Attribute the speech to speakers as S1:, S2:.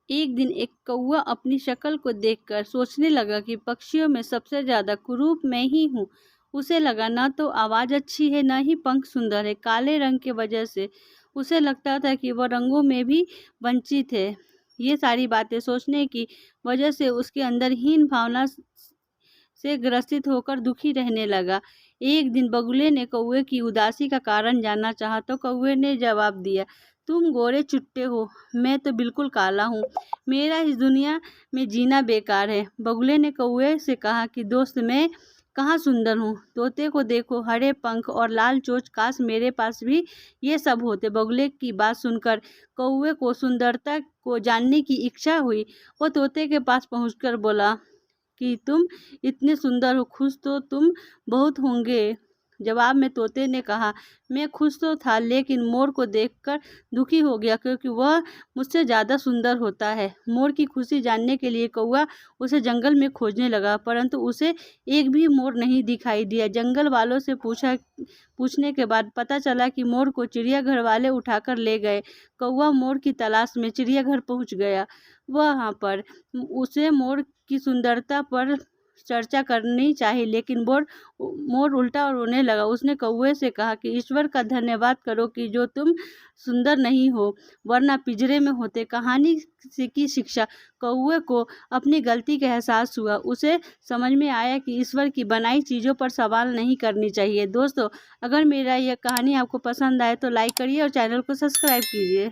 S1: एक दिन एक कौवा अपनी शक्ल को देखकर सोचने लगा कि पक्षियों में सबसे ज्यादा कुरूप मैं ही हूँ। उसे लगा न तो आवाज अच्छी है, न ही पंख सुंदर है। काले रंग की वजह से उसे लगता था कि वह रंगों में भी वंचित है। ये सारी बातें सोचने की वजह से उसके अंदर हीन भावना से ग्रसित होकर दुखी रहने लगा। एक दिन बगुले ने कौवे की उदासी का कारण जानना चाहा तो कौवे ने जवाब दिया, तुम गोरे चुट्टे हो, मैं तो बिल्कुल काला हूँ। मेरा इस दुनिया में जीना बेकार है। बगुले ने कौवे से कहा कि दोस्त, मैं कहाँ सुंदर हूँ। तोते को देखो, हरे पंख और लाल चोंच, काश मेरे पास भी ये सब होते। बगुले की बात सुनकर कौवे को सुंदरता को जानने की इच्छा हुई। वो तोते के पास पहुंचकर बोला कि तुम इतने सुंदर हो, खुश तो तुम बहुत होंगे। जवाब में तोते ने कहा, मैं खुश तो था, लेकिन मोर को देखकर दुखी हो गया, क्योंकि वह मुझसे ज़्यादा सुंदर होता है। मोर की खुशी जानने के लिए कौवा उसे जंगल में खोजने लगा, परंतु उसे एक भी मोर नहीं दिखाई दिया। जंगल वालों से पूछने के बाद पता चला कि मोर को चिड़ियाघर वाले उठाकर ले गए। कौवा मोर की तलाश में चिड़ियाघर पहुंच गया। वहाँ पर उसे मोर की सुंदरता पर चर्चा करनी चाहिए, लेकिन मोर उल्टा रोने लगा। उसने कौवे से कहा कि ईश्वर का धन्यवाद करो कि जो तुम सुंदर नहीं हो, वरना पिंजरे में होते। कहानी की शिक्षा, कौवे को अपनी गलती का एहसास हुआ। उसे समझ में आया कि ईश्वर की बनाई चीज़ों पर सवाल नहीं करनी चाहिए। दोस्तों, अगर मेरा यह कहानी आपको पसंद आए तो लाइक करिए और चैनल को सब्सक्राइब कीजिए।